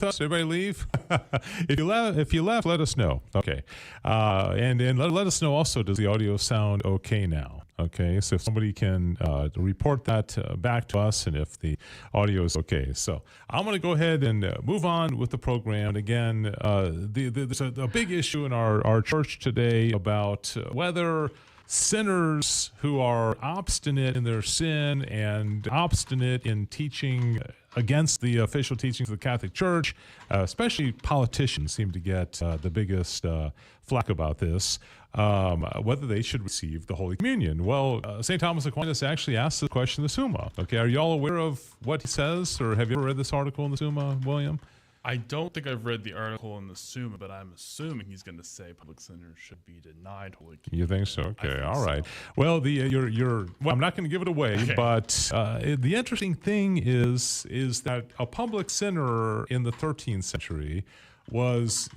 us? Everybody leave? If you left, let us know. Okay. And let us know also, does the audio sound okay now? Okay. So if somebody can report that back to us and if the audio is okay. So I'm going to go ahead and move on with the program. And again, there's a big issue in our church today about whether sinners who are obstinate in their sin and obstinate in teaching against the official teachings of the Catholic Church, especially politicians seem to get the biggest flack about this, whether they should receive the Holy Communion. Well, St. Thomas Aquinas actually asked the question in the Summa. Okay, are you all aware of what he says, or have you ever read this article in the Summa, William? I don't think I've read the article in the Summa, but I'm assuming he's going to say public sinners should be denied Holy Communion. You think so? Okay, think all right. so. Well, well, I'm not going to give it away, Okay. but the interesting thing is that a public sinner in the 13th century was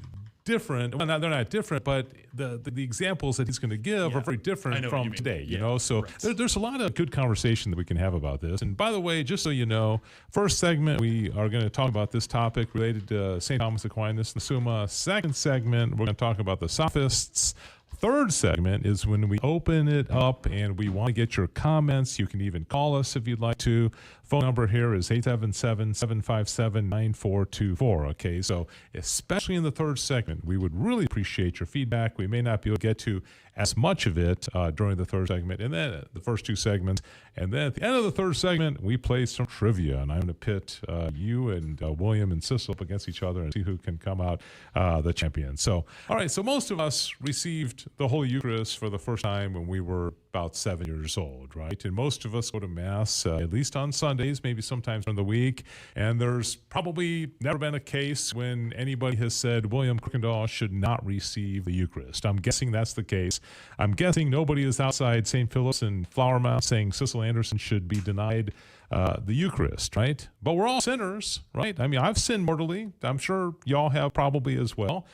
different. Well, they're not different, but the examples that he's going to give are very different from today. You know, so there's a lot of good conversation that we can have about this. And by the way, just so you know, first segment we are going to talk about this topic related to St. Thomas Aquinas and the Summa. Second segment we're going to talk about the Sophists. Third segment is when we open it up and we want to get your comments. You can even call us if you'd like to. Phone number here is 877-757-9424. Okay, so especially in the third segment, we would really appreciate your feedback. We may not be able to get to as much of it during the third segment and then the first two segments. And then at the end of the third segment, we play some trivia. And I'm going to pit you and William and Sissel up against each other and see who can come out the champion. So, all right, so most of us received the Holy Eucharist for the first time when we were about 7 years old, right? And most of us go to Mass at least on Sundays, maybe sometimes during the week. And there's probably never been a case when anybody has said William Kirkendall should not receive the Eucharist. I'm guessing that's the case. I'm guessing nobody is outside St. Philip's and Flower Mound saying Sissel Anderson should be denied the Eucharist, right? But we're all sinners, right? I mean, I've sinned mortally. I'm sure y'all have probably as well.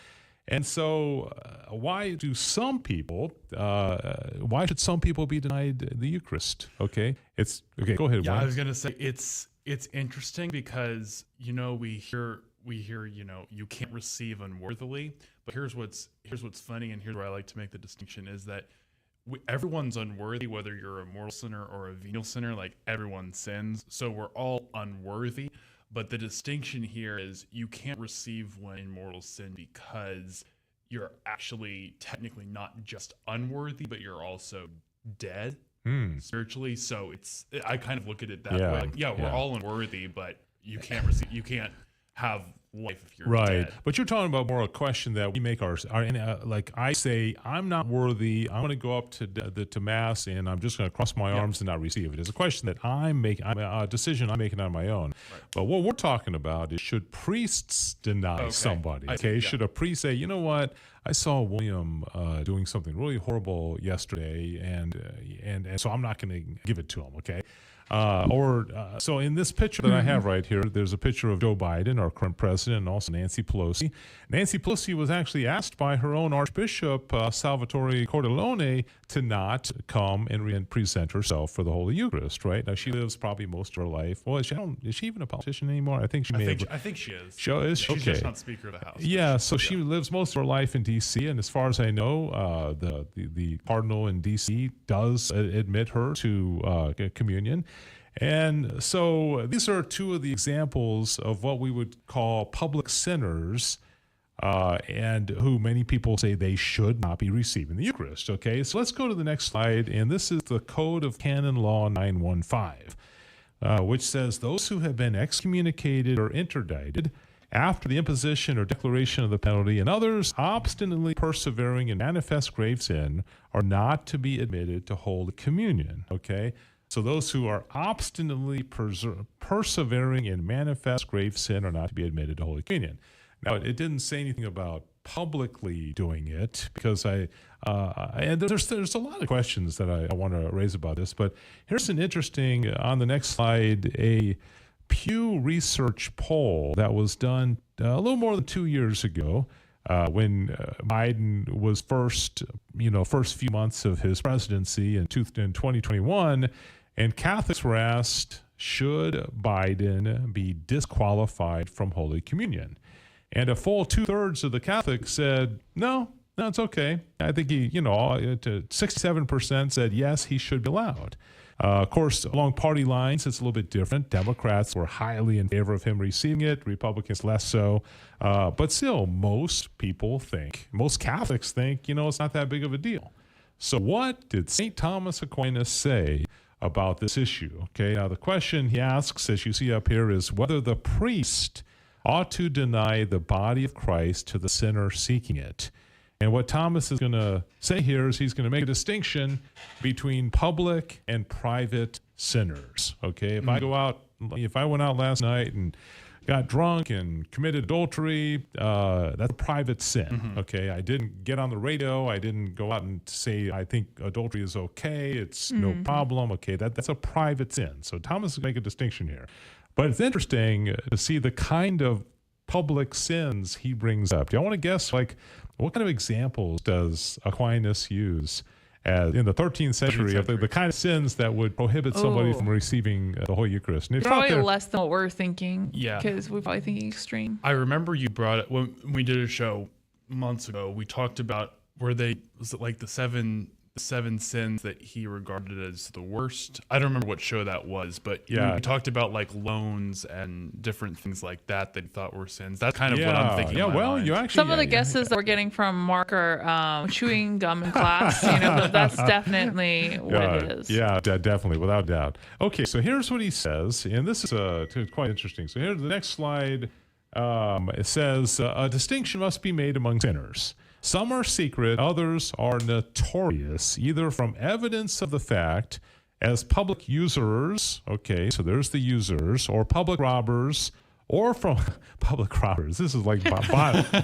And so why should some people be denied the Eucharist? Okay. Okay, go ahead. Yeah, Wayne. I was going to say it's interesting because, we hear, you can't receive unworthily, but here's what's funny, and here's where I like to make the distinction is that everyone's unworthy, whether you're a mortal sinner or a venial sinner. Like, everyone sins, so we're all unworthy. But the distinction here is you can't receive when in mortal sin because you're actually technically not just unworthy, but you're also dead spiritually. So I kind of look at it that way. Like, we're all unworthy, but you can't have life if you're dead. But you're talking about more a question that we make like I say, I'm not worthy. I'm going to go up to Mass and I'm just going to cross my arms and not receive it. It's a question that I'm making, a decision I'm making on my own. Right. But what we're talking about is, should priests deny somebody? Okay, should a priest say, you know what? I saw William doing something really horrible yesterday, and so I'm not going to give it to him. Okay. So in this picture that I have right here, there's a picture of Joe Biden, our current president, and also Nancy Pelosi. Nancy Pelosi was actually asked by her own Archbishop, Salvatore Cordileone, to not come and present herself for the Holy Eucharist, right? Now, she lives probably most of her life. Well, is she even a politician anymore? I think she I think she is. She's just not Speaker of the House. Yeah, so she lives most of her life in D.C., and as far as I know, the Cardinal in D.C. does admit her to communion. And so these are two of the examples of what we would call public sinners, and who many people say they should not be receiving the Eucharist. Okay, so let's go to the next slide, and this is the Code of Canon Law 915, which says those who have been excommunicated or interdicted after the imposition or declaration of the penalty, and others obstinately persevering in manifest grave sin, are not to be admitted to Holy Communion. Okay. So those who are obstinately persevering in manifest grave sin are not to be admitted to Holy Communion. Now, it didn't say anything about publicly doing it, because and there's a lot of questions that I want to raise about this. But here's an interesting, on the next slide, a Pew Research poll that was done a little more than 2 years ago, when Biden was first few months of his presidency in 2021. And Catholics were asked, should Biden be disqualified from Holy Communion? And a full 2/3 of the Catholics said, no, it's okay. I think 67% said yes, he should be allowed. Of course, along party lines, it's a little bit different. Democrats were highly in favor of him receiving it, Republicans less so. But still, most Catholics think, it's not that big of a deal. So what did St. Thomas Aquinas say about this issue? Okay, now the question he asks, as you see up here, is whether the priest ought to deny the body of Christ to the sinner seeking it. And what Thomas is going to say here is he's going to make a distinction between public and private sinners. Okay, if I went out last night and got drunk and committed adultery, that's a private sin. Okay, I didn't get on the radio. I didn't go out and say I think adultery is okay. It's no problem. Okay, that's a private sin. So Thomas is going to make a distinction here. But it's interesting to see the kind of public sins he brings up. Do you want to guess, what kind of examples does Aquinas use in the 13th century of the kind of sins that would prohibit somebody from receiving the Holy Eucharist? And probably less than what we're thinking. Yeah. Because we're probably thinking extreme. I remember you brought it when we did a show months ago. We talked about was it like the seven sins that he regarded as the worst? I don't remember what show that was, but we talked about like loans and different things like that he thought were sins. That's kind of what I'm thinking. Yeah, in my well, mind. you actually some of the guesses that we're getting from Mark are chewing gum in class. But that's definitely what it is. Yeah, definitely, without doubt. Okay, so here's what he says, and this is quite interesting. So here's the next slide. It says a distinction must be made among sinners. Some are secret, others are notorious, either from evidence of the fact as public usurers, okay, so there's the users, or public robbers, or from public robbers. This is like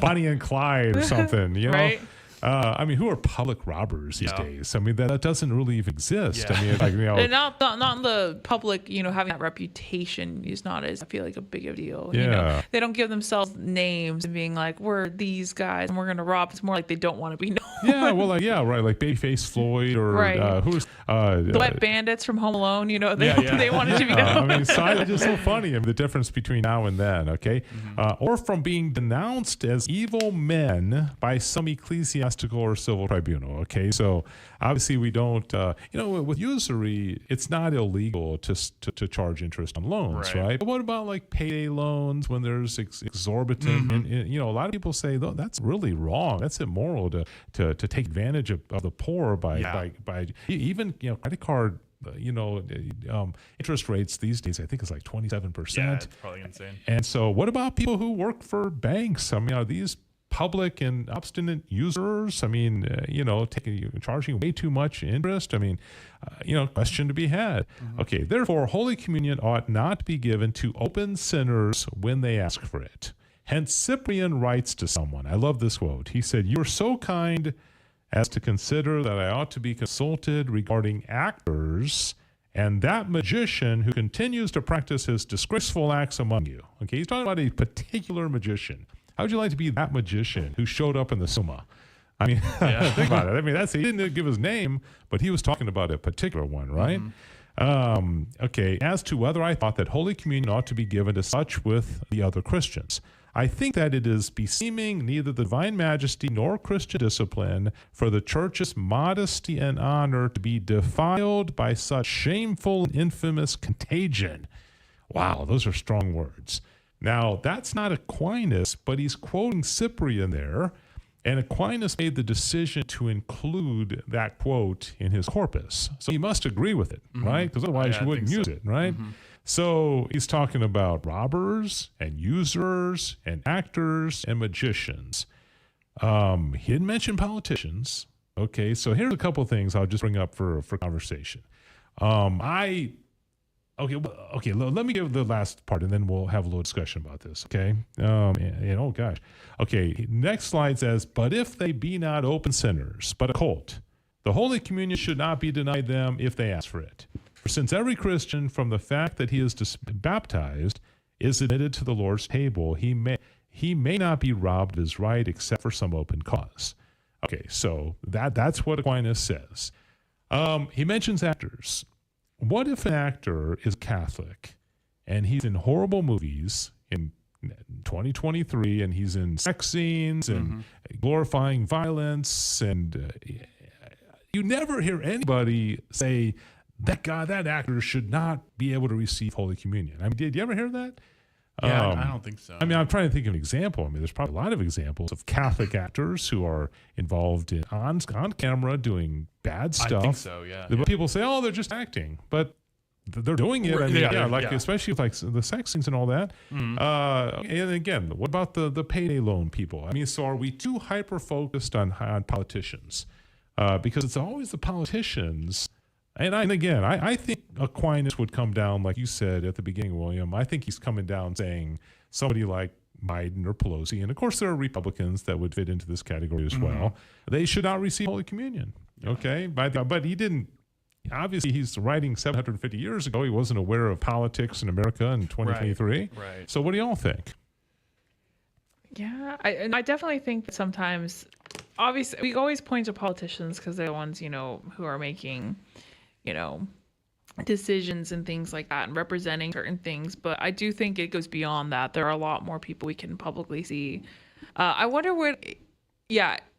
Bonnie and Clyde or something, Right? Who are public robbers these days? I mean, that doesn't really even exist. Yeah. I mean, And not in the public, having that reputation is not as, I feel like, a big of a deal. Yeah. They don't give themselves names and being like, we're these guys and we're going to rob. It's more like they don't want to be known. Yeah, well, right, like Babyface Floyd or who's the Wet Bandits from Home Alone. They wanted to be known. So it's just so funny. The difference between now and then, okay? Or from being denounced as evil men by some ecclesiastical or civil tribunal. Okay, so obviously we don't, with usury, it's not illegal to charge interest on loans, right? But what about like payday loans when there's exorbitant? And a lot of people say that's really wrong. That's immoral to take advantage of the poor by even credit card. Interest rates these days, I think, is like 27%. Yeah, it's probably insane. And so, what about people who work for banks? I mean, are these public and obstinate users? I mean, charging way too much interest. I mean, question to be had. Okay, therefore, Holy Communion ought not be given to open sinners when they ask for it. Hence, Cyprian writes to someone. I love this quote. He said, "You are so kind as to consider that I ought to be consulted regarding actors and that magician who continues to practice his disgraceful acts among you." Okay, he's talking about a particular magician. How would you like to be that magician who showed up in the Summa? I mean, think about it. I mean, he didn't give his name, but he was talking about a particular one, right? Okay, as to whether I thought that Holy Communion ought to be given to such with the other Christians, I think that it is beseeming neither the divine majesty nor Christian discipline for the church's modesty and honor to be defiled by such shameful and infamous contagion. Wow, those are strong words. Now, that's not Aquinas, but he's quoting Cyprian there, and Aquinas made the decision to include that quote in his corpus. So he must agree with it, right? Because otherwise you wouldn't use it, right? So he's talking about robbers and users and actors and magicians. He didn't mention politicians. Okay, so here's a couple things I'll just bring up for conversation. Okay, let me give the last part, and then we'll have a little discussion about this, okay? Oh, gosh. Okay, next slide says, "But if they be not open sinners, but a cult, the Holy Communion should not be denied them if they ask for it. For since every Christian, from the fact that he is baptized, is admitted to the Lord's table, he may not be robbed of his right except for some open cause." Okay, so that's what Aquinas says. He mentions actors. what if an actor is Catholic and he's in horrible movies in 2023 and he's in sex scenes and glorifying violence and you never hear anybody say that actor should not be able to receive Holy Communion. I mean, did you ever hear that? Yeah, I don't think so. I mean, I'm trying to think of an example. I mean, there's probably a lot of examples of Catholic actors who are involved in on camera doing bad stuff. I think so, yeah. But people say, "Oh, they're just acting," but they're doing it. I mean, especially with like the sex scenes and all that. And again, what about the payday loan people? I mean, so are we too hyper focused on politicians? Because it's always the politicians. And again, I think Aquinas would come down, like you said at the beginning, William. I think he's coming down saying somebody like Biden or Pelosi, and of course there are Republicans that would fit into this category as well. They should not receive Holy Communion. Okay, but he didn't. Obviously, he's writing 750 years ago. He wasn't aware of politics in America in 2023. Right. So what do y'all think? Yeah, I definitely think that sometimes, obviously, we always point to politicians because they're the ones, who are making, decisions and things like that and representing certain things. But I do think it goes beyond that. There are a lot more people we can publicly see. I wonder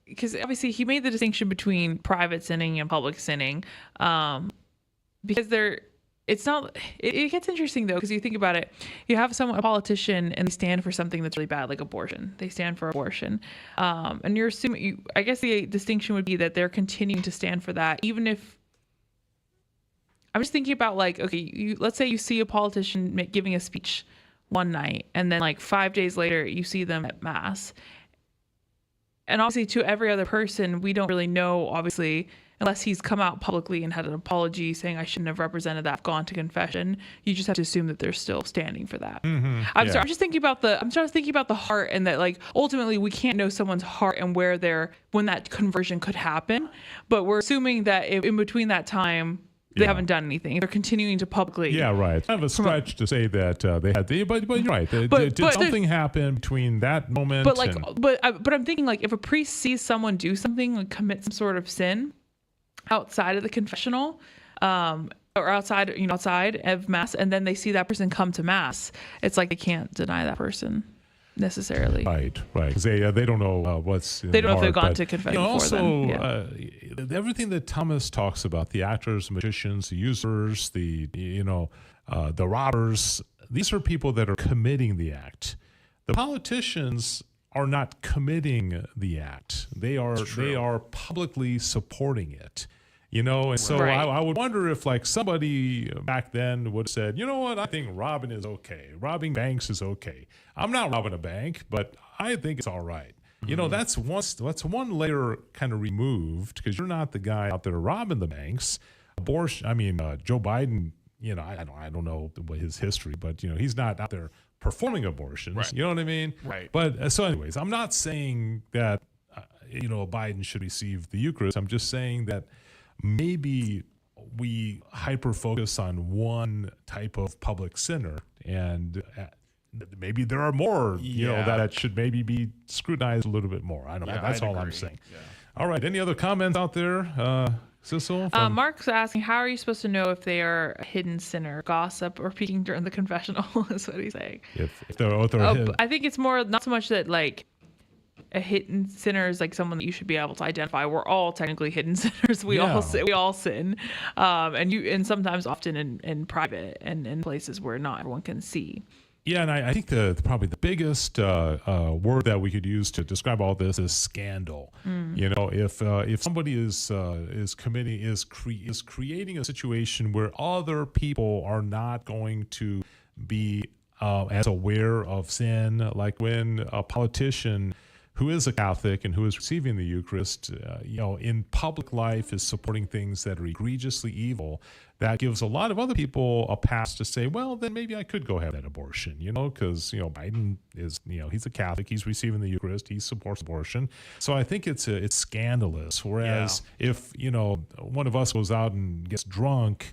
because obviously he made the distinction between private sinning and public sinning, because it gets interesting though, because you think about it, you have a politician and they stand for something that's really bad, like abortion. They stand for abortion, and you're assuming. I guess the distinction would be that they're continuing to stand for that, even if. I'm just thinking about let's say you see a politician giving a speech one night, and then like 5 days later you see them at mass. And obviously, to every other person, we don't really know, obviously, unless he's come out publicly and had an apology saying, I shouldn't have represented that, gone to confession. You just have to assume that they're still standing for that. Sorry, I'm just thinking about the heart, and that like ultimately we can't know someone's heart and when that conversion could happen. But we're assuming that if in between that time, they haven't done anything. They're continuing to publicly. Yeah, right. It's kind of a stretch to say that they had. But you're right. Did something happen between that moment? But I'm thinking like if a priest sees someone do something, like commit some sort of sin outside of the confessional, or outside of mass, and then they see that person come to mass, it's like they can't deny that person necessarily. Right. Because they don't know what's. They don't know if they've gone to confession for them. Everything that Thomas talks about, the actors, the magicians, the users, the robbers, these are people that are committing the act. The politicians are not committing the act. They are publicly supporting it. And so I would wonder if like somebody back then would have said, you know what, I think robbing is okay. Robbing banks is okay. I'm not robbing a bank, but I think it's all right. That's one layer kind of removed, because you're not the guy out there robbing the banks. Abortion. I mean, Joe Biden. I don't know what his history, but he's not out there performing abortions. Right. You know what I mean? Right. But so, anyways, I'm not saying that Biden should receive the Eucharist. I'm just saying that maybe we hyper focus on one type of public sinner, and maybe there are more, that should maybe be scrutinized a little bit more. I don't know. That's all I'm saying. Yeah. All right. Any other comments out there, Sissel? Mark's asking, how are you supposed to know if they are a hidden sinner, gossip, or peeking during the confessional? Is what he's saying. If they're I think it's more not so much that like a hidden sinner is like someone that you should be able to identify. We're all technically hidden sinners. We all sin, and sometimes often in private and in places where not everyone can see. Yeah, and I think probably the biggest word that we could use to describe all this is scandal. If somebody is creating a situation where other people are not going to be as aware of sin, like when a politician who is a Catholic and who is receiving the Eucharist, in public life is supporting things that are egregiously evil, that gives a lot of other people a pass to say, well, then maybe I could go have that abortion, because, Biden is, he's a Catholic, he's receiving the Eucharist, he supports abortion. So I think it's scandalous. Whereas if, one of us goes out and gets drunk,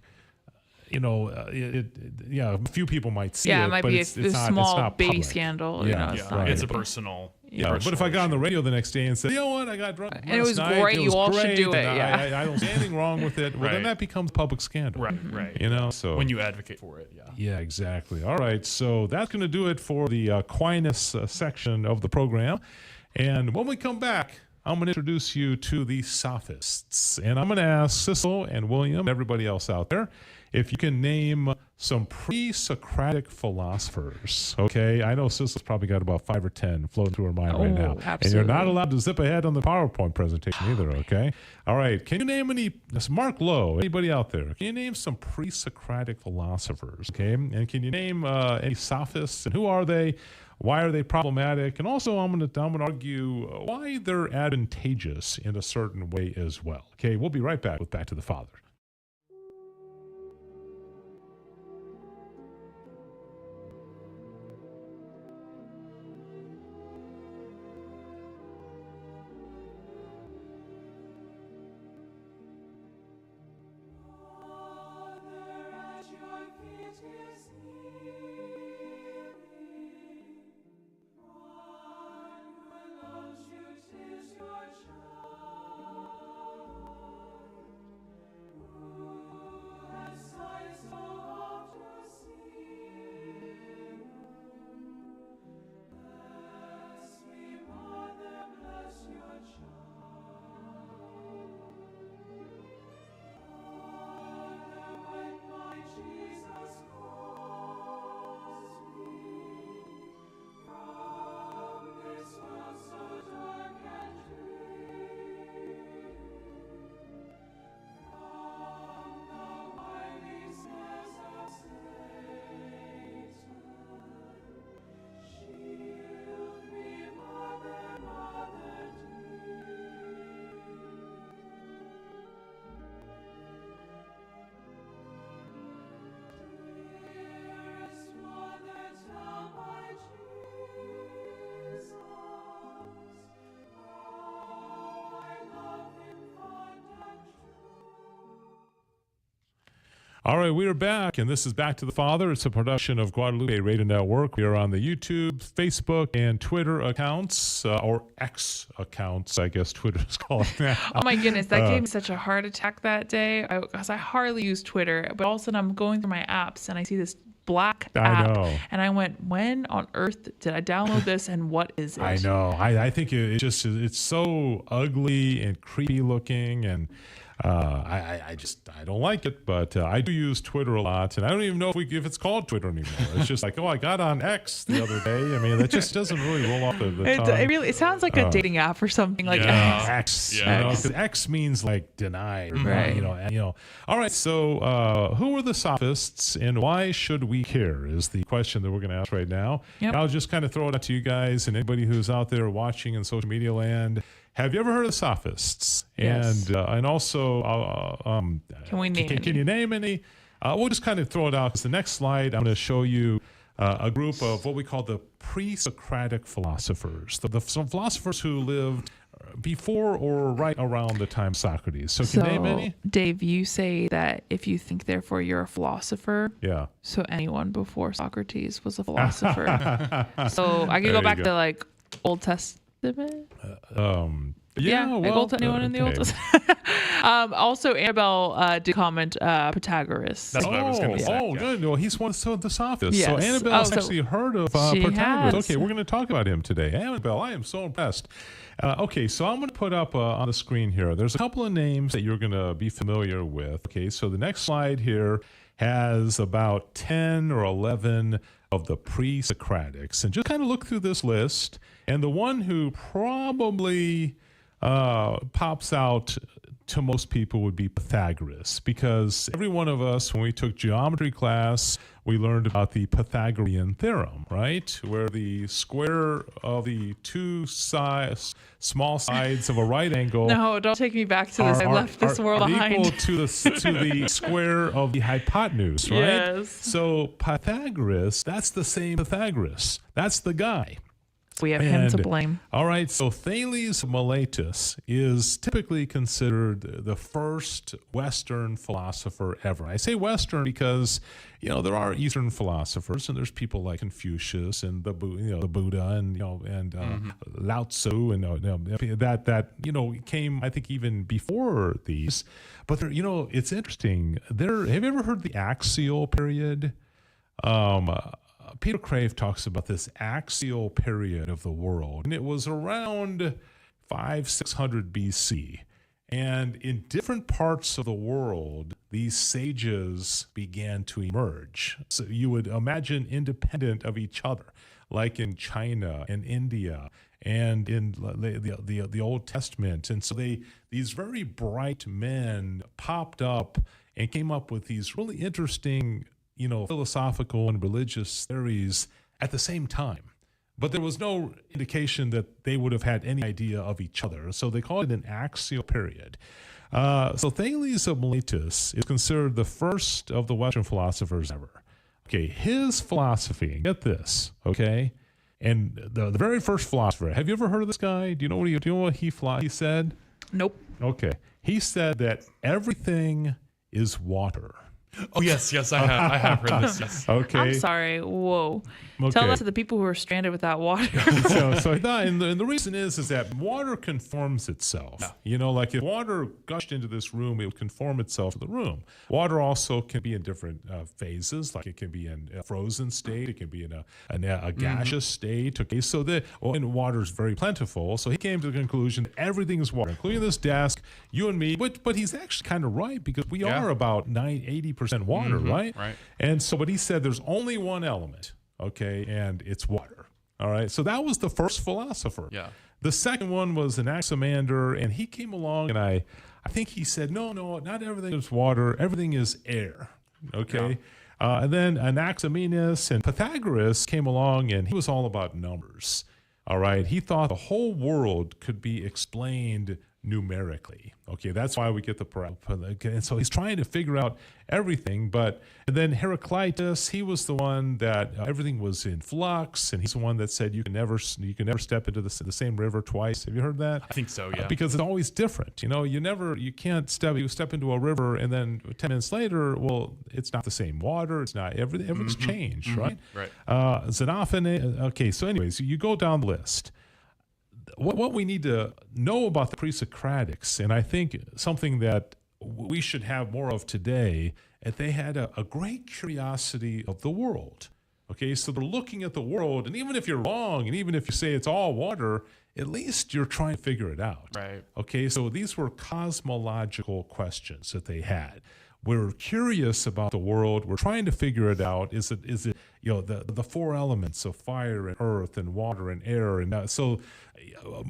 a few people might see it. Yeah, it might but be it's a not, small it's not baby public. scandal. Yeah, It's not It's a personal. Yeah, but if I got on the radio the next day and said, you know what, I got drunk And it was great, you all should do it, and yeah. I don't see anything wrong with it, well, then Right. that becomes public scandal. Right, right. You know, so. When you advocate for it, yeah. Yeah, exactly. All right, so that's going to do it for the Aquinas section of the program. And when we come back, I'm going to introduce you to the Sophists. And I'm going to ask Sissel and William and everybody else out there if you can name some pre-Socratic philosophers. Okay, I know Sissel's probably got about 5 or 10 floating through her mind right now. Absolutely. And you're not allowed to zip ahead on the PowerPoint presentation either, okay? All right, can you name Mark Lowe, anybody out there, can you name some pre-Socratic philosophers, okay? And can you name any Sophists, and who are they? Why are they problematic? And also, I'm gonna argue why they're advantageous in a certain way as well. Okay, we'll be right back with Back to the Father. All right, we are back, and this is Back to the Father. It's a production of Guadalupe Radio Network. We are on the YouTube, Facebook, and Twitter accounts, or X accounts, I guess Twitter is called now. Oh my goodness, that gave me such a heart attack that day because I hardly use Twitter, but all of a sudden I'm going through my apps and I see this black app, know. and I went, when on earth did I download this, and what is it? I know. I think it's so ugly and creepy looking, and I don't like it, but I do use Twitter a lot, and I don't even know if it's called Twitter anymore. It's just like, I got on X the other day. I mean, that just doesn't really roll off the tongue. It sounds like a dating app or something like Yeah. X. Yeah. You know, 'cause X means like deny. Or, Right. You know. All right. So, who are the Sophists, and why should we care? Is the question that we're going to ask right now. Yep. I'll just kind of throw it out to you guys and anybody who's out there watching in social media land. Have you ever heard of the Sophists? Yes. And also, Can we name can you name any? We'll just kind of throw it out because the next slide, I'm going to show you a group of what we call the pre-Socratic philosophers, some philosophers who lived before or right around the time of Socrates. So can you name any? Dave, you say that if you think, therefore, you're a philosopher. Yeah. So anyone before Socrates was a philosopher. So I could There go you back go. to like Old Testament. Yeah, well, anyone in the Old okay. Testament. Also, Annabelle did comment Protagoras. That's what I was going to say. Oh, yeah. good. Well, he's one of the Sophists. So Yes. Annabelle has So actually heard of she Protagoras. has. Okay, we're going to talk about him today. Annabelle, I am so impressed. Okay, so I'm going to put up on the screen here. There's a couple of names that you're going to be familiar with. Okay, so the next slide here has about 10 or 11 of the pre-Socratics. And just kind of look through this list. And the one who probably pops out to most people would be Pythagoras, because every one of us, when we took geometry class, we learned about the Pythagorean theorem, right? Where the square of the two small sides of a right angle No, don't take me back to this. I left this world are behind. equal to the square of the hypotenuse, right? Yes. So Pythagoras, that's the same Pythagoras. That's the guy. So we have him to And, blame. all right, so Thales Miletus is typically considered the first Western philosopher ever. I say Western because, there are Eastern philosophers, and there's people like Confucius and the Buddha, and Lao Tzu, and that came, I think, even before these. But it's interesting. Have you ever heard the axial period? Peter Crave talks about this axial period of the world, and it was around 600 BC. And in different parts of the world, these sages began to emerge. So you would imagine independent of each other, like in China and India and in the Old Testament. And so these very bright men popped up and came up with these really interesting philosophical and religious theories at the same time. But there was no indication that they would have had any idea of each other. So they call it an axial period. So Thales of Miletus is considered the first of the Western philosophers ever. Okay, his philosophy, get this, okay? And the very first philosopher, have you ever heard of this guy? Do you know what he said? Nope. Okay. He said that everything is water. Oh, yes, I have heard this. Yes. Okay. I'm sorry. Whoa. Okay. Tell that to the people who are stranded without water. so I thought, and the reason is that water conforms itself. Yeah. Like if water gushed into this room, it would conform itself to the room. Water also can be in different phases, like it can be in a frozen state, it can be in a gaseous state. Okay, and water is very plentiful. So he came to the conclusion that everything is water, including this desk, you and me. But he's actually kind of right, because we are about 80% water, right? Right. And so, but he said there's only one element. Okay, and it's water. All right, so that was the first philosopher. Yeah. The second one was Anaximander, and he came along, and I think he said, no, not everything is water. Everything is air. Okay. Yeah. And then Anaximenes and Pythagoras came along, and he was all about numbers. All right, he thought the whole world could be explained numerically. Okay, that's why we get and so he's trying to figure out everything. And then Heraclitus, he was the one that everything was in flux, and he's the one that said you can never step into the same river twice. Have you heard that? I think so, yeah. Because it's always different. You can't step into a river and then 10 minutes later, well, it's not the same water. It's not everything's changed, right? Right. Xenophon. Okay, so anyways, you go down the list. What we need to know about the pre-Socratics, and I think something that we should have more of today, that they had a great curiosity of the world. Okay, so they're looking at the world, and even if you're wrong, and even if you say it's all water, at least you're trying to figure it out. Right. Okay, so these were cosmological questions that they had. We're curious about the world. We're trying to figure it out. Is it the four elements of fire and earth and water and air, and so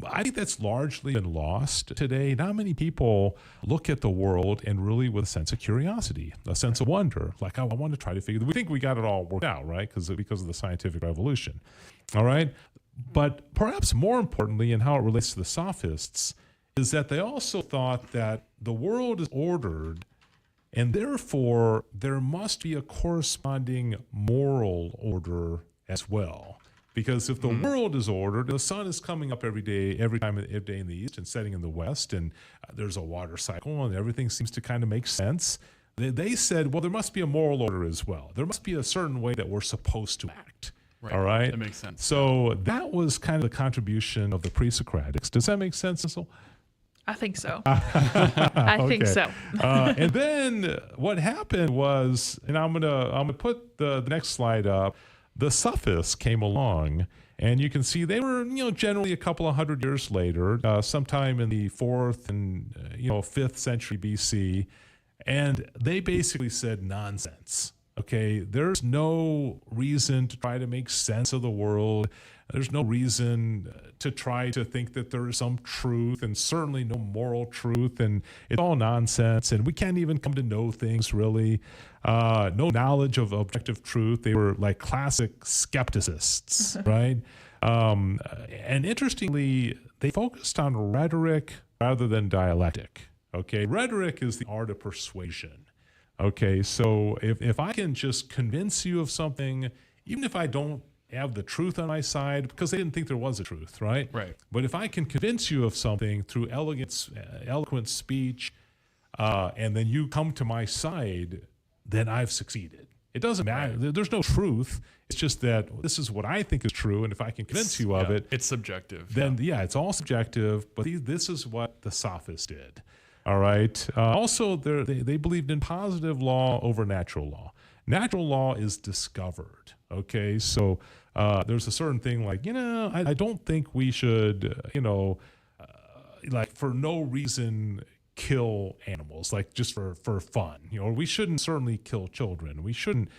I think that's largely been lost today. Not many people look at the world and really with a sense of curiosity, a sense of wonder. Like, I want to try to figure. We think we got it all worked out, right? Because of the scientific revolution. All right, but perhaps more importantly, in how it relates to the Sophists, is that they also thought that the world is ordered. And therefore, there must be a corresponding moral order as well. Because if the world is ordered, the sun is coming up every day in the east and setting in the west, and there's a water cycle, and everything seems to kind of make sense. They said, well, there must be a moral order as well. There must be a certain way that we're supposed to act. Right. All right? That makes sense. So that was kind of the contribution of the pre-Socratics. Does that make sense, Cecil? I think so. I think so. And then what happened was, and I'm gonna put the next slide up. The Sophists came along, and you can see they were generally a couple of hundred years later, sometime in the 4th and 5th century BC, and they basically said nonsense. Okay, there's no reason to try to make sense of the world. There's no reason to try to think that there is some truth, and certainly no moral truth, and it's all nonsense, and we can't even come to know things really. No knowledge of objective truth. They were like classic skepticists, right? And interestingly, they focused on rhetoric rather than dialectic. Okay, rhetoric is the art of persuasion. Okay, so if I can just convince you of something, even if I don't have the truth on my side because they didn't think there was a truth, right? Right. But if I can convince you of something through eloquent speech, and then you come to my side, then I've succeeded. It doesn't matter. Right. There's no truth. It's just that this is what I think is true, and if I can convince you of it, it's subjective. then it's all subjective. But this is what the Sophists did. All right. Also, they believed in positive law over natural law. Natural law is discovered. Okay, so there's a certain thing like I don't think we should like for no reason kill animals, like just for fun. We shouldn't certainly kill children. We shouldn't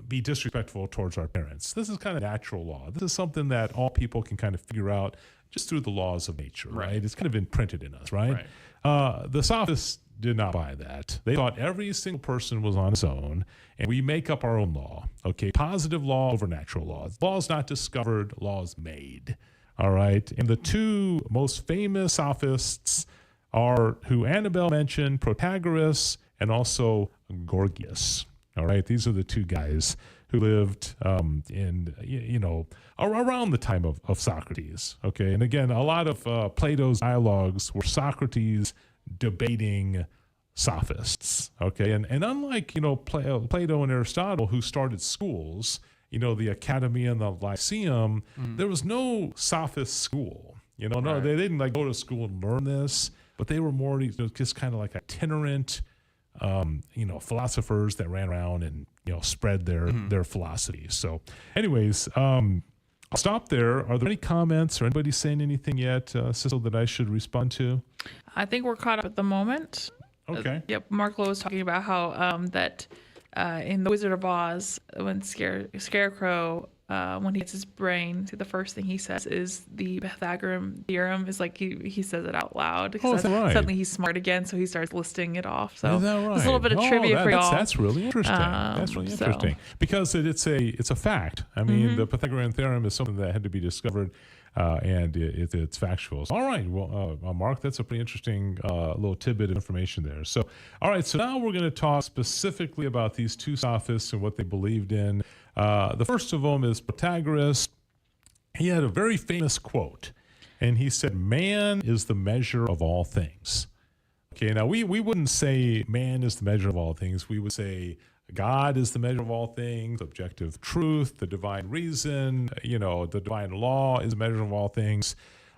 be disrespectful towards our parents. This is kind of natural law. This is something that all people can kind of figure out just through the laws of nature, right? It's kind of imprinted in us, right? The Sophists did not buy that. They thought every single person was on his own, and we make up our own law. Okay, positive law over natural law. Law is not discovered, law is made. All right, and the two most famous Sophists are who Annabelle mentioned, Protagoras and also Gorgias. All right, these are the two guys who lived in around the time of Socrates. Okay, and again, a lot of Plato's dialogues were Socrates debating Sophists. Okay, and unlike Plato and Aristotle, who started schools, the Academy and the Lyceum, there was no Sophist school. No, they didn't go to school and learn this, but they were more just kind of like itinerant, philosophers that ran around and spread their philosophy. So, anyways, I'll stop there. Are there any comments or anybody saying anything yet, Cecil, that I should respond to? I think we're caught up at the moment. Okay. Yep. Mark Lowe was talking about how that in The Wizard of Oz, when Scarecrow, when he gets his brain, the first thing he says is the Pythagorean theorem. Is like he says it out loud. Oh, is that right? Suddenly he's smart again, so he starts listing it off. So is that right? there's a little bit of trivia for y'all. That's really interesting. That's really interesting because it's a fact. I mean, the Pythagorean theorem is something that had to be discovered. And it's factual. All right, well, Mark, that's a pretty interesting little tidbit of information there. So, all right, so now we're going to talk specifically about these two Sophists and what they believed in. The first of them is Protagoras. He had a very famous quote, and he said, "Man is the measure of all things." Okay, now we wouldn't say man is the measure of all things. We would say God is the measure of all things, objective truth, the divine reason, the divine law is the measure of all things.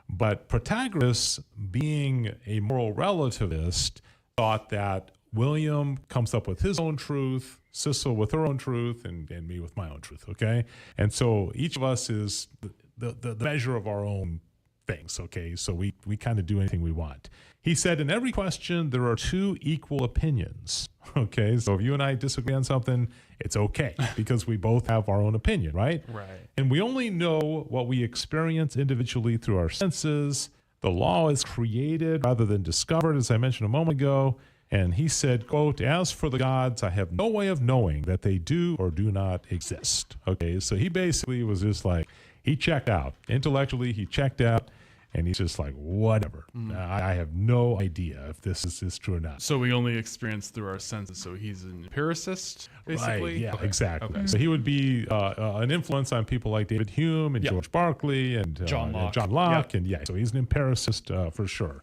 But Protagoras, being a moral relativist, thought that William comes up with his own truth, Cecil with her own truth, and me with my own truth, okay? And so each of us is the measure of our own things, okay? So we kind of do anything we want. He said, in every question, there are two equal opinions, okay? So if you and I disagree on something, it's okay because we both have our own opinion, right? Right. And we only know what we experience individually through our senses. The law is created rather than discovered, as I mentioned a moment ago. And he said, quote, "As for the gods, I have no way of knowing that they do or do not exist." Okay, so he basically was just like, he checked out. Intellectually, he checked out. And he's just like, whatever. I have no idea if this is true or not. So we only experience through our senses. So he's an empiricist, basically? Right, yeah, okay. Exactly. Okay. So he would be an influence on people like David Hume and George Berkeley and John Locke. And so he's an empiricist for sure.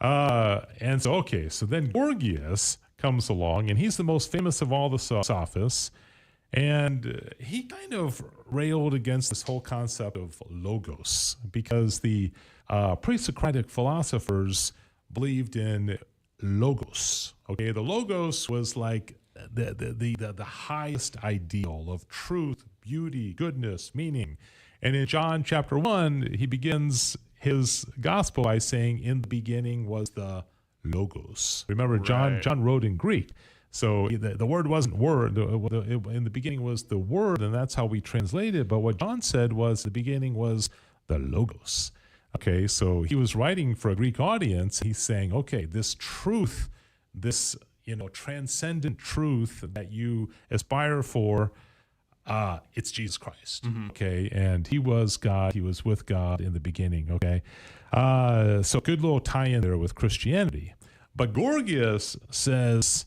And so, okay, so then Gorgias comes along, and he's the most famous of all the Sophists. And he kind of railed against this whole concept of logos because the pre-Socratic philosophers believed in logos. Okay, the logos was like the highest ideal of truth, beauty, goodness, meaning. And in John chapter 1, he begins his gospel by saying, "In the beginning was the logos." Remember, John wrote in Greek. So the word wasn't word. In the beginning was the word, and that's how we translate it. But what John said was the beginning was the logos. Okay, so he was writing for a Greek audience. He's saying, okay, this truth, this transcendent truth that you aspire for, it's Jesus Christ. Okay, and he was God. He was with God in the beginning. Okay, so good little tie-in there with Christianity. But Gorgias says,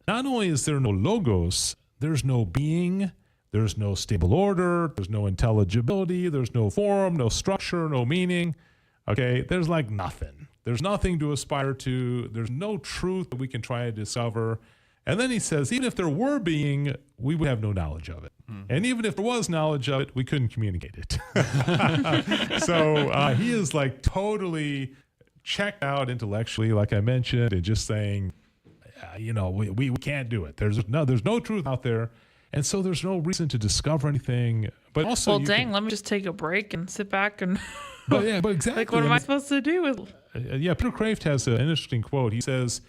not only is there no logos, there's no being, There's no stable order. There's no intelligibility. There's no form, no structure, no meaning. Okay, there's like nothing. There's nothing to aspire to. There's no truth that we can try to discover. And then he says, even if there were being, we would have no knowledge of it. And even if there was knowledge of it, we couldn't communicate it. So he is like totally checked out intellectually, like I mentioned, and just saying, we can't do it. There's no truth out there. And so there's no reason to discover anything. But also, let me just take a break and sit back and. But exactly. Like, what am I supposed to do with? Peter Kraft has an interesting quote. He says,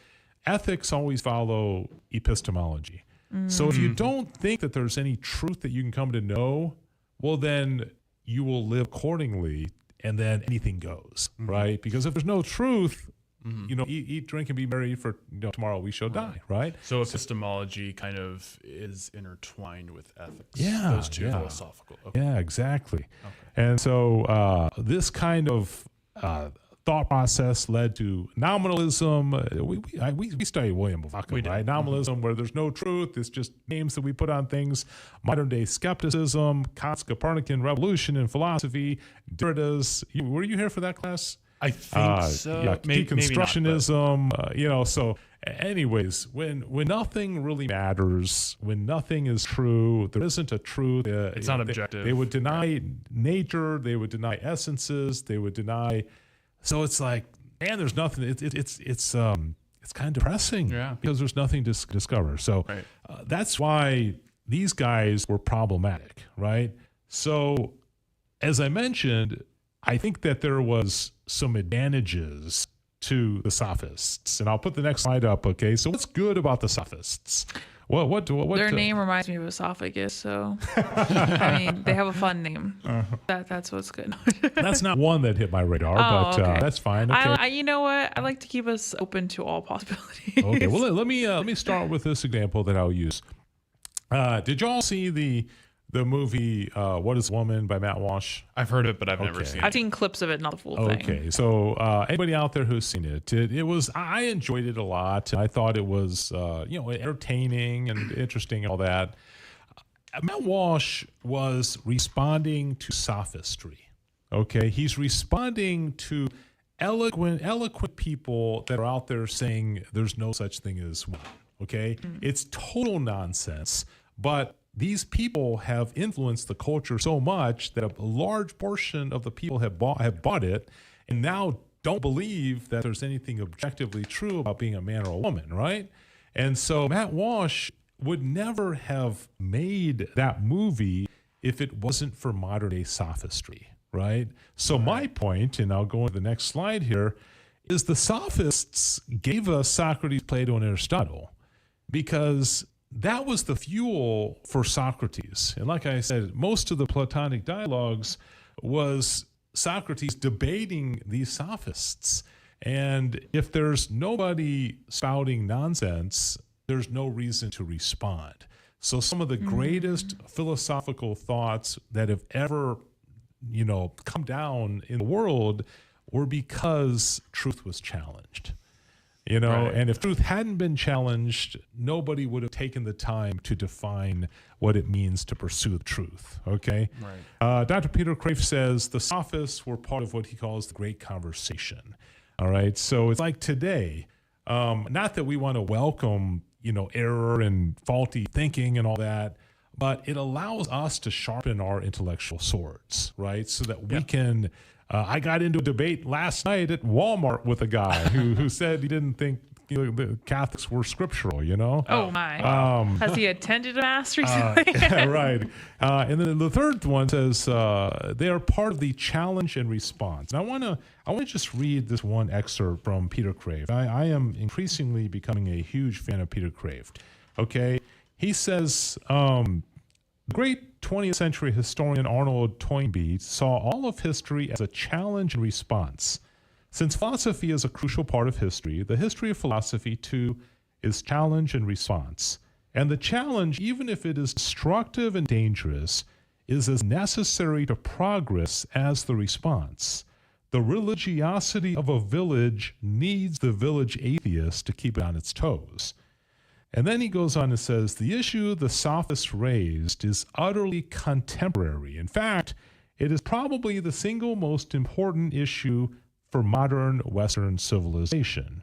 ethics always follow epistemology. So if you don't think that there's any truth that you can come to know, well, then you will live accordingly, and then anything goes, right? Because if there's no truth, eat, drink, and be merry, for tomorrow we shall die, right? So epistemology kind of is intertwined with ethics. Yeah, those two philosophical. Okay. Yeah, exactly. Okay. And so this kind of thought process led to nominalism. We studied William Buckley, right? Nominalism, where there's no truth. It's just names that we put on things. Modern day skepticism, Kant's Copernican revolution in philosophy, Derrida's. Were you here for that class? I think so. Yeah, deconstructionism. Maybe not, So anyways, when nothing really matters, when nothing is true, there isn't a truth. It's not objective. They would deny nature. They would deny essences. They would deny. So it's like, man, there's nothing. It's kind of depressing, because there's nothing to discover. So that's why these guys were problematic, right? So as I mentioned, I think that there was some advantages to the Sophists, and I'll put the next slide up. Okay, so what's good about the Sophists? What Their name reminds me of esophagus, so I mean, they have a fun name. That's what's good. That's not one that hit my radar, but that's fine. Okay. You know what? I like to keep us open to all possibilities. Okay, well let me start with this example that I'll use. Did y'all see the movie What is Woman by Matt Walsh? I've heard it, but I've never seen it. I've seen clips of it, not the full thing. Okay, so anybody out there who's seen it, it was, I enjoyed it a lot. I thought it was entertaining and interesting and all that. Matt Walsh was responding to sophistry. Okay, he's responding to eloquent people that are out there saying there's no such thing as woman. Okay, it's total nonsense, but these people have influenced the culture so much that a large portion of the people have bought it, and now don't believe that there's anything objectively true about being a man or a woman, right? And so Matt Walsh would never have made that movie if it wasn't for modern day sophistry, right? So my point, and I'll go into the next slide here, is the Sophists gave us Socrates, Plato, and Aristotle because that was the fuel for Socrates. And like I said, most of the Platonic dialogues was Socrates debating these Sophists. And if there's nobody spouting nonsense, there's no reason to respond. So some of the greatest philosophical thoughts that have ever, come down in the world were because truth was challenged. And if truth hadn't been challenged, nobody would have taken the time to define what it means to pursue the truth. Okay. Right. Dr. Peter Kraft says the Sophists were part of what he calls the Great Conversation. All right. So it's like today, not that we want to welcome, error and faulty thinking and all that, but it allows us to sharpen our intellectual swords, right? So that we can. I got into a debate last night at Walmart with a guy who said he didn't think the Catholics were scriptural, Oh, my. Has he attended a mass recently? Right. And then the third one says they are part of the challenge and response. And I want to just read this one excerpt from Peter Kraft. I am increasingly becoming a huge fan of Peter Kraft. Okay. He says, great 20th century historian Arnold Toynbee saw all of history as a challenge and response. Since philosophy is a crucial part of history, the history of philosophy, too, is challenge and response. And the challenge, even if it is destructive and dangerous, is as necessary to progress as the response. The religiosity of a village needs the village atheist to keep it on its toes. And then he goes on and says, the issue the Sophists raised is utterly contemporary. In fact, it is probably the single most important issue for modern Western civilization.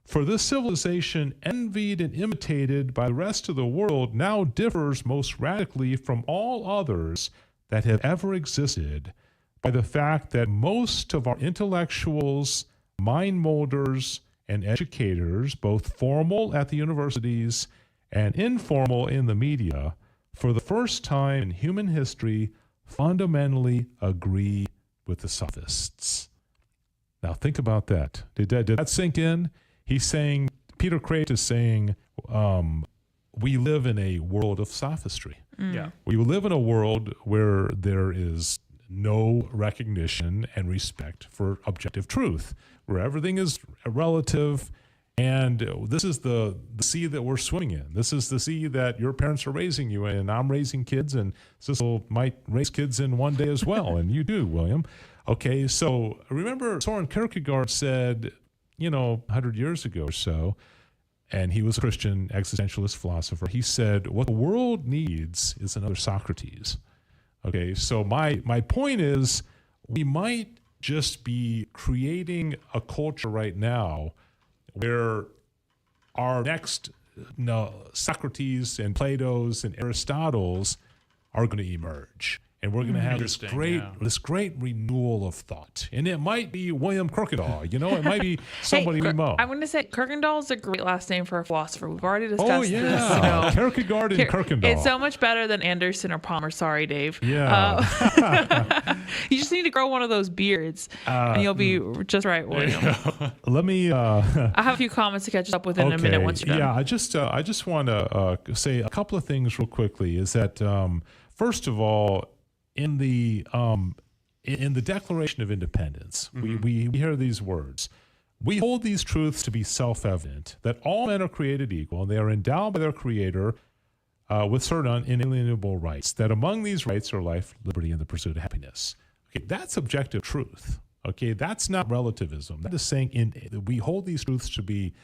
For this civilization, envied and imitated by the rest of the world, now differs most radically from all others that have ever existed by the fact that most of our intellectuals, mind molders, and educators, both formal at the universities and informal in the media, for the first time in human history, fundamentally agree with the Sophists. Now think about that. Did that sink in? He's saying, Peter Kraft is saying, we live in a world of sophistry. Yeah. We live in a world where there is no recognition and respect for objective truth, where everything is relative. And this is the sea that we're swimming in. This is the sea that your parents are raising you in, and I'm raising kids, and Sissel might raise kids in one day as well, and you do, William. Okay, so remember Soren Kierkegaard said, 100 years ago or so, and he was a Christian existentialist philosopher, he said, what the world needs is another Socrates. Okay, so my point is, we might just be creating a culture right now where our next Socrates and Plato's and Aristotle's are going to emerge. And we're going to have this great renewal of thought. And it might be William Kierkegaard, it might be somebody we know. I'm going to say Kierkegaard is a great last name for a philosopher. We've already discussed this. Kierkegaard and Kierkegaard. It's so much better than Anderson or Palmer. Sorry, Dave. Yeah. You just need to grow one of those beards, and you'll be just right, William. Let me... I have a few comments to catch up with in a minute once you're done. Yeah, I just want to say a couple of things real quickly. Is that, first of all, in the Declaration of Independence, we hear these words. We hold these truths to be self-evident, that all men are created equal, and they are endowed by their Creator with certain inalienable rights, that among these rights are life, liberty, and the pursuit of happiness. Okay, that's objective truth. Okay, that's not relativism. That is saying we hold these truths to be,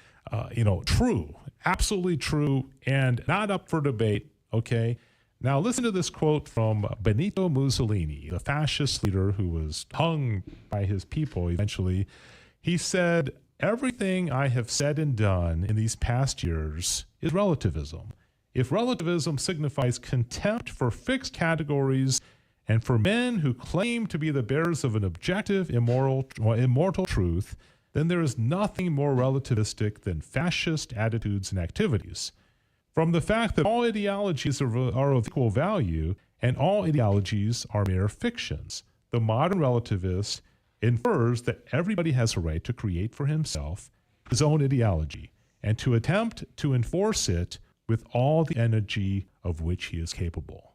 true, absolutely true, and not up for debate. Okay. Now, listen to this quote from Benito Mussolini, the fascist leader who was hung by his people eventually. He said, everything I have said and done in these past years is relativism. If relativism signifies contempt for fixed categories and for men who claim to be the bearers of an objective, immortal truth, then there is nothing more relativistic than fascist attitudes and activities. From the fact that all ideologies are of equal value and all ideologies are mere fictions, the modern relativist infers that everybody has a right to create for himself his own ideology and to attempt to enforce it with all the energy of which he is capable.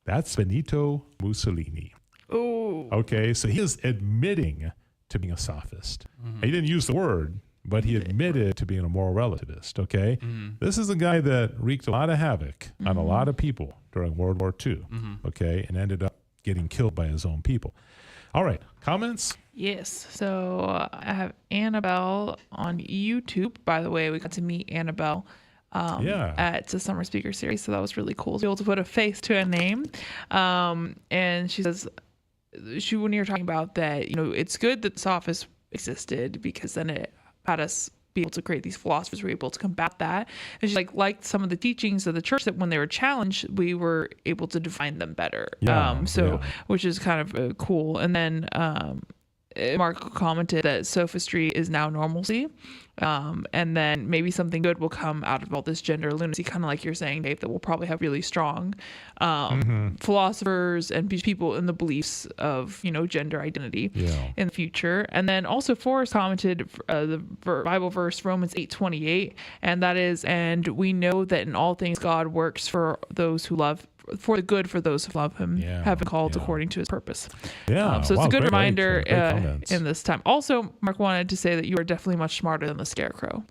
That's Benito Mussolini. Ooh. Okay, so he is admitting to being a sophist. He didn't use the word, but he admitted to being a moral relativist, okay? This is a guy that wreaked a lot of havoc on a lot of people during World War II, okay, and ended up getting killed by his own people. All right, comments? Yes. So I have Annabelle on YouTube. By the way, we got to meet Annabelle at the Summer Speaker Series, so that was really cool to be able to put a face to a name. And she says, when you're talking about that, it's good that the Sophists existed because then it had us be able to create these philosophers who were able to combat that. And she's like some of the teachings of the church that when they were challenged, we were able to define them better. Which is kind of cool. And then Mark commented that sophistry is now normalcy. And then maybe something good will come out of all this gender lunacy, kind of like you're saying, Dave, that we'll probably have really strong philosophers and people in the beliefs of, gender identity in the future. And then also Forrest commented the Bible verse, Romans 8:28, and that is, and we know that in all things God works for those who love, for the good for those who love him, have been called according to his purpose. So it's a good reminder in this time. Also, Mark wanted to say that you are definitely much smarter than the Scarecrow.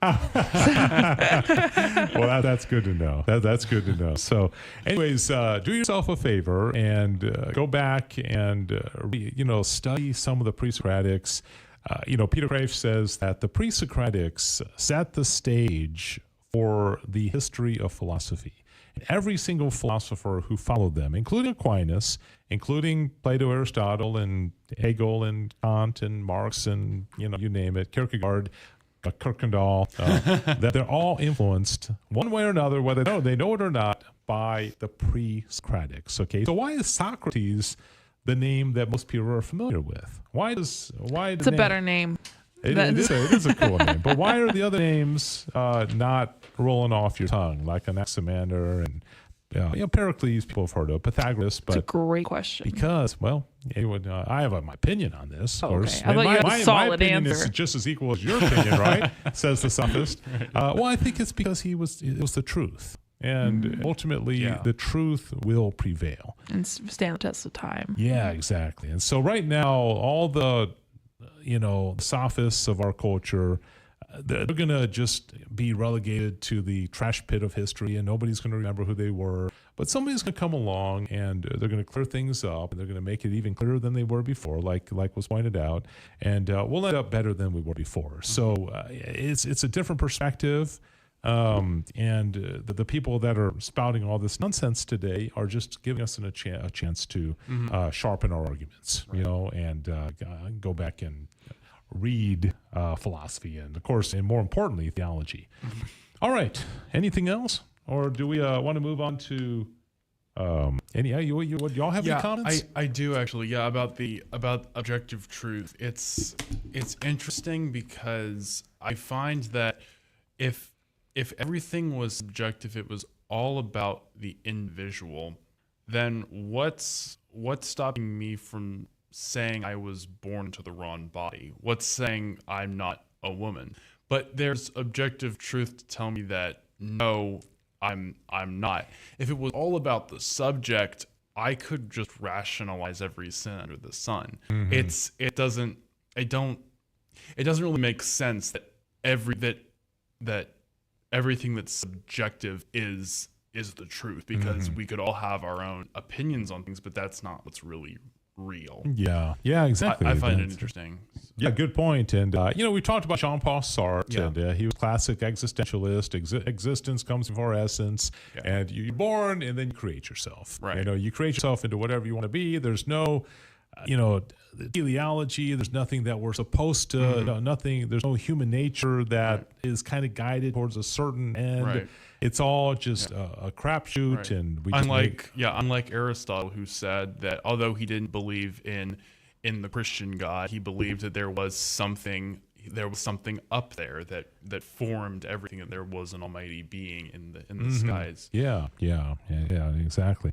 Well, that's good to know. That's good to know. So anyways, do yourself a favor and go back and, study some of the pre-Socratics. Peter Kraft says that the pre-Socratics set the stage for the history of philosophy. And every single philosopher who followed them, including Aquinas, including Plato, Aristotle, and Hegel, and Kant, and Marx, and you name it, Kierkegaard, Kierkegaard, that they're all influenced one way or another, whether they know it or not, by the pre-Socratics. Okay, so why is Socrates the name that most people are familiar with? It's a better name. It is a cool name, but why are the other names not rolling off your tongue, like Anaximander and Pericles? People have heard of Pythagoras, but it's a great question. Because, I have my opinion on this. Of course, I thought you had a solid my opinion answer. is just as equal as your opinion, right? Says the Sophist. Well, I think it's because it was the truth. And ultimately, the truth will prevail. And stand the test of time. Yeah, exactly. And so right now, all the Sophists of our culture, they're going to just be relegated to the trash pit of history, and nobody's going to remember who they were. But somebody's going to come along, and they're going to clear things up, and they're going to make it even clearer than they were before, like was pointed out. And we'll end up better than we were before. So it's a different perspective. The people that are spouting all this nonsense today are just giving us a chance to sharpen our arguments, and go back and read philosophy and, of course, and more importantly, theology. All right. Anything else? Or do we want to move on to y'all have any comments? I do actually. Yeah, about objective truth. It's interesting because I find that if everything was subjective, it was all about the individual, then what's stopping me from saying I was born to the wrong body? What's saying I'm not a woman? But there's objective truth to tell me that no, I'm not. If it was all about the subject, I could just rationalize every sin under the sun. Mm-hmm. It doesn't really make sense that everything that's subjective is the truth, because we could all have our own opinions on things, but that's not what's really real. Yeah, exactly. I find it interesting. Yeah, good point. And we talked about Jean-Paul Sartre, and he was classic existentialist. Existence comes before essence, and you're born, and then you create yourself. Right. You create yourself into whatever you want to be. There's no teleology. There's nothing that we're supposed to. Nothing. There's no human nature that is kind of guided towards a certain end. Right. It's all just a crapshoot, Right. and we unlike Aristotle, who said that although he didn't believe in the Christian God, he believed that there was something up there that formed everything, and there was an almighty being in the skies. Yeah, exactly.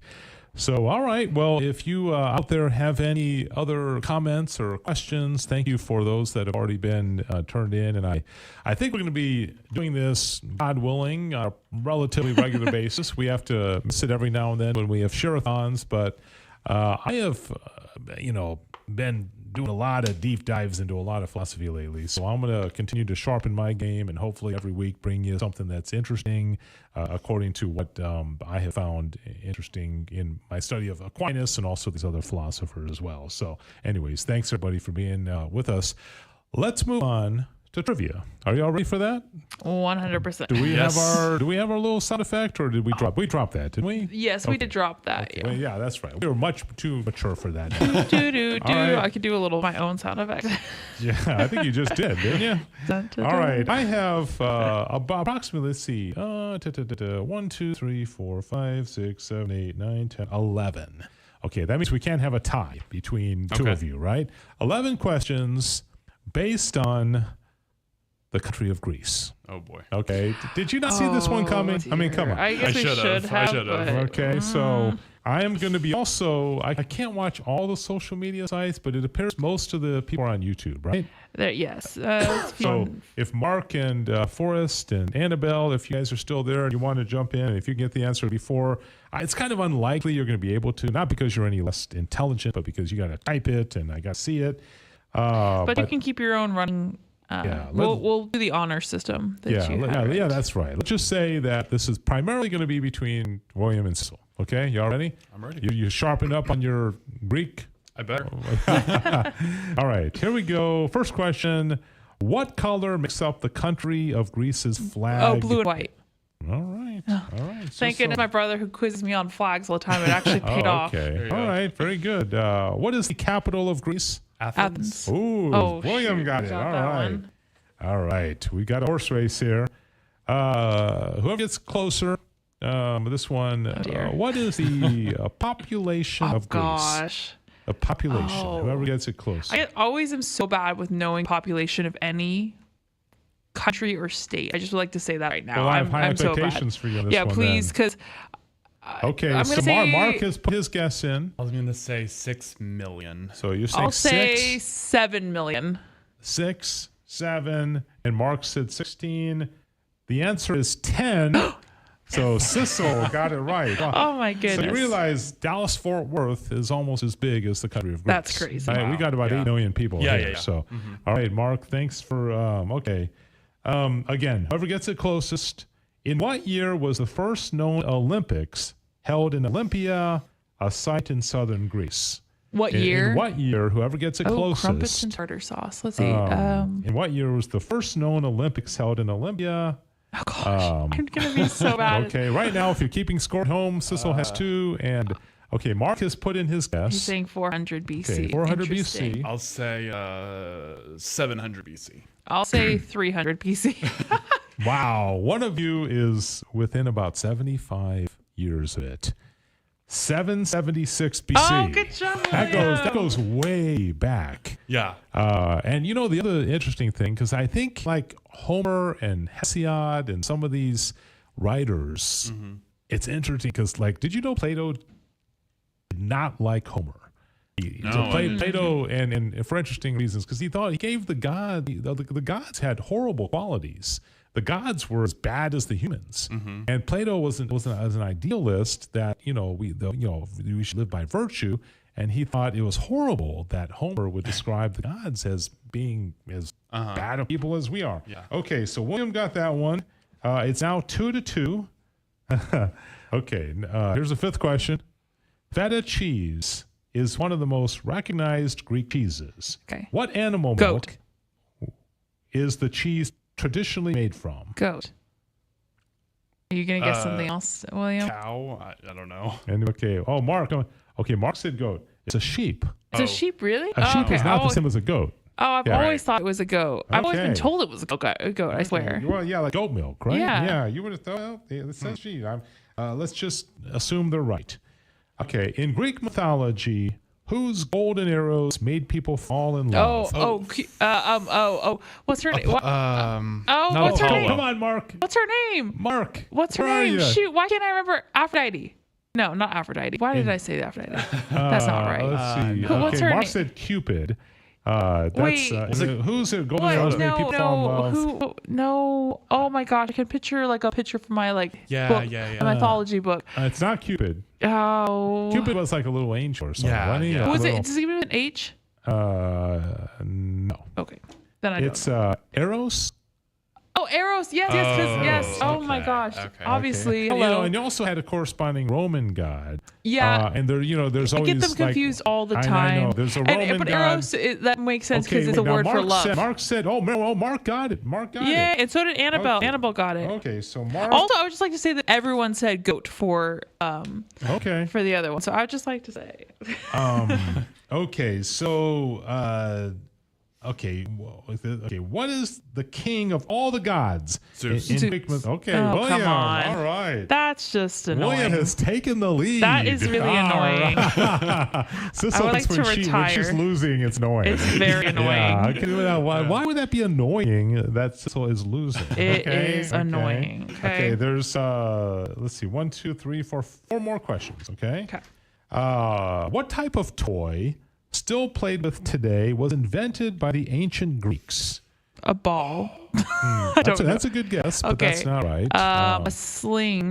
So, all right. Well, if you out there have any other comments or questions, thank you for those that have already been turned in. And I think we're going to be doing this, God willing, on a relatively regular basis. We have to miss it every now and then when we have share-a-thons. But I have, been doing a lot of deep dives into a lot of philosophy lately. So I'm going to continue to sharpen my game and hopefully every week bring you something that's interesting according to what I have found interesting in my study of Aquinas and also these other philosophers as well. So anyways, thanks everybody for being with us. Let's move on to trivia. Are y'all ready for that? 100%. Do we have our little sound effect, or did we drop? We dropped that, didn't we? Yes, we did drop that. Okay. Well, yeah, that's right. We were much too mature for that. Right. I could do a little of my own sound effect. Yeah, I think you just did, didn't you? All right. I have approximately, let's see, 1, 2, 3, 4, 5, 6, 7, 8, 9, 10, 11. Okay, that means we can't have a tie between two of you, right? 11 questions based on the country of Greece. Oh boy. Okay. Did you not see this one coming? Dear. I mean, come on. I guess we should have. Okay, so I am going to be also, I can't watch all the social media sites, but it appears most of the people are on YouTube, right? Yes. So if Mark and Forrest and Annabelle, if you guys are still there and you want to jump in, and if you get the answer before, it's kind of unlikely you're going to be able to, not because you're any less intelligent, but because you got to type it and I got to see it. But you can keep your own running. We'll do the honor system. Yeah, that's right. Let's just say that this is primarily going to be between William and Cecil. Okay, y'all ready? I'm ready. You sharpen up on your Greek? I better. All right, here we go. First question. What color makes up the country of Greece's flag? Oh, blue and white. All right. All right. Thank goodness my brother who quizzes me on flags all the time, it actually paid off. Okay. All right. Very good. What is the capital of Greece? Athens. Ooh, William got it. All right. One. All right. We got a horse race here. Whoever gets closer, this one, what is the population of Greece? Gosh. The population. Whoever gets it closer. I always am so bad with knowing population of any country or state. I just would like to say that right now. Well, I have high I'm so expectations bad. for you on this Yeah, one. please, because Okay, I'm so gonna say- Mark has put his guess in. I was going to say 6 million. So you're saying I'll say 6, 7 million. 6, 7, and Mark said 16. The answer is 10. So Sissel got it right. Oh my goodness. So you realize Dallas-Fort Worth is almost as big as the country of Greece. That's crazy. Right? We got about 8 million people here. Yeah. So, all right, Mark, thanks for, okay. Again, whoever gets it closest. In what year was the first known Olympics held in Olympia, a site in southern Greece? What year? In what year, whoever gets it crumpets closest. and tartar sauce. Let's see. In what year was the first known Olympics held in Olympia? Oh gosh, I'm gonna be so bad. Okay, right now, if you're keeping score at home, Sissel has 2, and okay, Mark has put in his guess. He's saying 400 BC. Okay, 400 Interesting. BC. I'll say 700 BC. I'll say 300 BC. Wow, one of you is within about 75 years of it. 776 BC. Oh, good job. That goes way back. Yeah. And you know the other interesting thing, because I think like Homer and Hesiod and some of these writers, it's interesting because like, did you know Plato did not like Homer? Plato, and for interesting reasons, because he thought he gave the gods had horrible qualities. The gods were as bad as the humans, and Plato was an idealist that we should live by virtue, and he thought it was horrible that Homer would describe the gods as being as bad of people as we are. Yeah. Okay, so William got that one. It's now 2-2. Okay, here's the fifth question. Feta cheese is one of the most recognized Greek cheeses. Okay. What animal Goat. milk is the cheese traditionally made from? Goat. Are you gonna guess something else, William? Cow? I don't know. And Mark. Okay, Mark said goat. It's a sheep. It's a sheep, really? A sheep okay. is not the same as a goat. I've Yeah. always thought it was a goat. I've always been Okay. told it was a goat. I swear. Well, yeah, like goat milk, right? Yeah. Yeah, you would have thought. Well, it says sheep. Let's just assume they're right. Okay, in Greek mythology, whose golden arrows made people fall in love? What's her name? What's her Come name? on, Mark. What's her name? Mark. What's her where are name? ya? Shoot, why can't I remember? Aphrodite. No, not Aphrodite. Why did I say Aphrodite? That's not right. Let's see. What's her Mark name? said Cupid. Wait. Who's it? Golden arrows made people fall in love? No. Oh my gosh, I can picture like a picture from my book, a mythology book. It's not Cupid. Oh. Cupid was like a little angel or something. Yeah, wasn't he? yeah. A Was little- it? Does it begin with an H? No. Okay. Then I don't. It's Eros. Oh, Eros. Yes. Yes. Oh my okay, gosh. okay. Obviously. And, Hello. and you also had a corresponding Roman god. Yeah. And there's I always get them confused all the time. I know. There's a Roman but god. Eros, that makes sense because it's a now word for Mark love. Mark said, Mark got it. Mark got Yeah, it. and so did Annabelle. Okay. Annabelle got it. Okay, so Mark. Also, I would just like to say that everyone said goat for Okay. for the other one. So I would just like to say. Okay, so okay, what is the king of all the gods? Zeus. In Zeus. Greek okay, Oh, William. come on. All right. That's just annoying. William has taken the lead. That is really annoying. Sissel, I would like to when she's retire. losing, it's annoying. It's very annoying. Yeah, okay, well, why would that be annoying that Sissel is losing? It is annoying. Okay. There's let's see, 1, 2, 3, 4 more questions. Okay. Okay. What type of toy, still played with today, was invented by the ancient Greeks? A ball. I don't know. That's a good guess, but that's not right. A sling,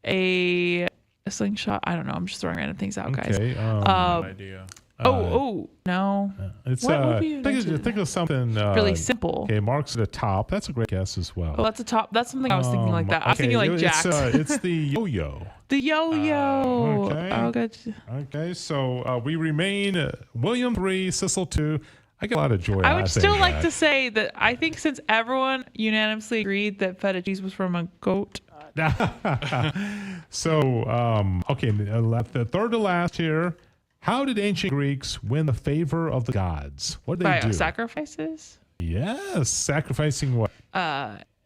a slingshot. I don't know. I'm just throwing random things out, guys. Okay. No idea. No. It's what would be think of something Really simple. Okay, Mark's at the top. That's a great guess as well. Oh, that's a top. That's something I was thinking like that. I was thinking like jacks. It's the yo-yo. The yo-yo. okay. Oh, good. Okay, so we remain William 3, Sissel 2. I get a lot of joy. I would still like to say that I think since everyone unanimously agreed that feta cheese was from a goat. So, okay, the third to last here. How did ancient Greeks win the favor of the gods? What did they do? Sacrifices? Yes, sacrificing what?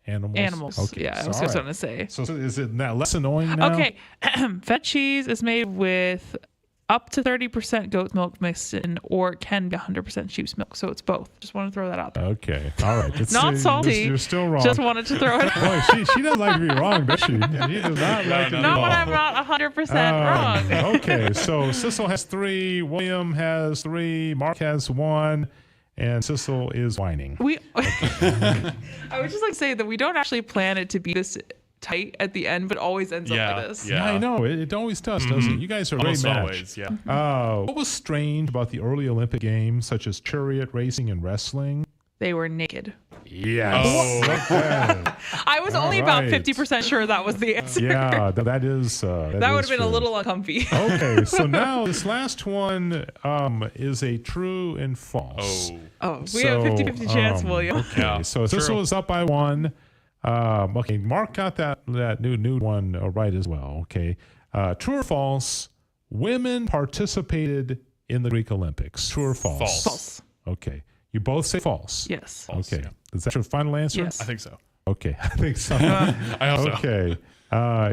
Animals. Okay, Yeah, I was just going to say. So is it now less annoying now? Okay, feta cheese is made with up to 30% goat milk mixed in, or it can be 100% sheep's milk. So it's both. Just want to throw that out there. Okay, all right. It's Not salty. You're still wrong. Just wanted to throw it out. Boy, she doesn't like to be wrong, does she? She does not like to be Not wrong. when I'm not 100% wrong. Okay, so Sissel has 3, William has 3, Mark has 1, and Sissel is whining. I would just like to say that we don't actually plan it to be this tight at the end, but always ends up like this. Yeah. I know. It always does, doesn't it? You guys are Almost very matched. always, yeah. What was strange about the early Olympic games, such as chariot racing and wrestling? They were naked. Yes. Oh. Okay. I was only about 50% sure that was the answer. Yeah, that is. that would have been true. a little uncomfy. Okay, so now this last one is a true and false. Oh, we have a 50-50 chance, William. Okay, Yeah, so this true. was up by 1. Okay, Mark got that new one right as well. Okay, true or false? Women participated in the Greek Olympics. True or false? False. False. Okay, you both say false. Yes. False, Okay, yeah. is that your final answer? Yes. I think so. Okay, I think so. I also. Okay,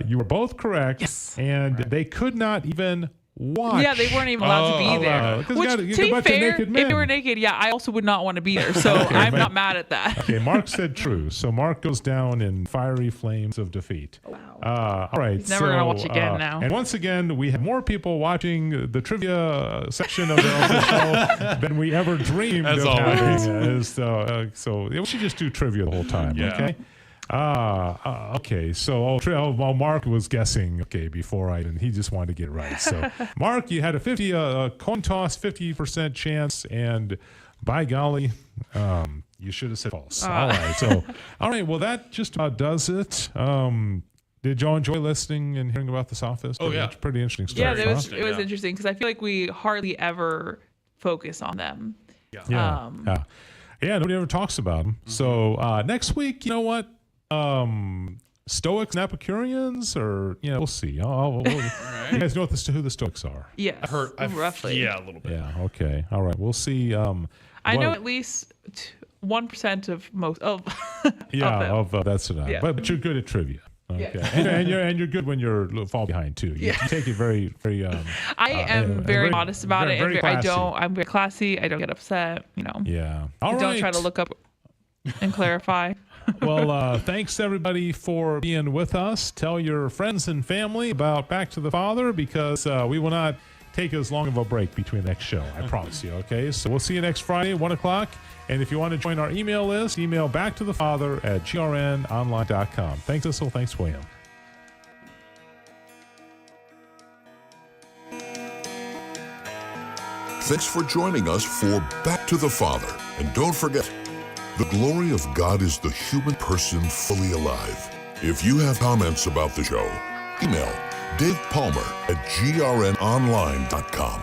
you were both correct. Yes. And they could not even watch. Yeah, they weren't even allowed to be there. Because Which, you to got a be bunch of fair, naked men. if they were naked, yeah, I also would not want to be there. So I'm not mad at that. Okay, Mark said true. So Mark goes down in fiery flames of defeat. Wow. All right. He's never gonna watch again now. And once again, we have more people watching the trivia section of the show than we ever dreamed As of always. having. So we should just do trivia the whole time, Yeah. okay? Okay. So Mark was guessing, okay, before and he just wanted to get it right. So Mark, you had a coin toss, 50% chance, and by golly, you should have said false. All right. So, all right. Well, that just about does it. Did y'all enjoy listening and hearing about the Sophists? Oh, yeah. It's pretty interesting stuff. Yeah, it was Yeah. interesting because I feel like we hardly ever focus on them. Yeah. Yeah. Nobody ever talks about them. So next week, you know what? Stoics and Epicureans, or we'll see. You guys know who the Stoics are? Yes, roughly. Yeah, a little bit. Yeah. Okay. All right. We'll see. I know at least 1% of most of. Yeah. of them. That's enough. Yeah. But you're good at trivia. Okay. Yeah. and you're good when you're fall behind too. You take it very very. I am very modest about it. very And classy. I'm very classy. I don't get upset. Yeah. I All don't right. try to look up and clarify. Well, thanks everybody for being with us. Tell your friends and family about Back to the Father, because we will not take as long of a break between the next show. I promise you. Okay. So we'll see you next Friday, 1:00. And if you want to join our email list, email backtothefather@grnonline.com. Thanks, Sissel. Thanks, William. Thanks for joining us for Back to the Father. And don't forget, the glory of God is the human person fully alive. If you have comments about the show, email Dave Palmer at grnonline.com.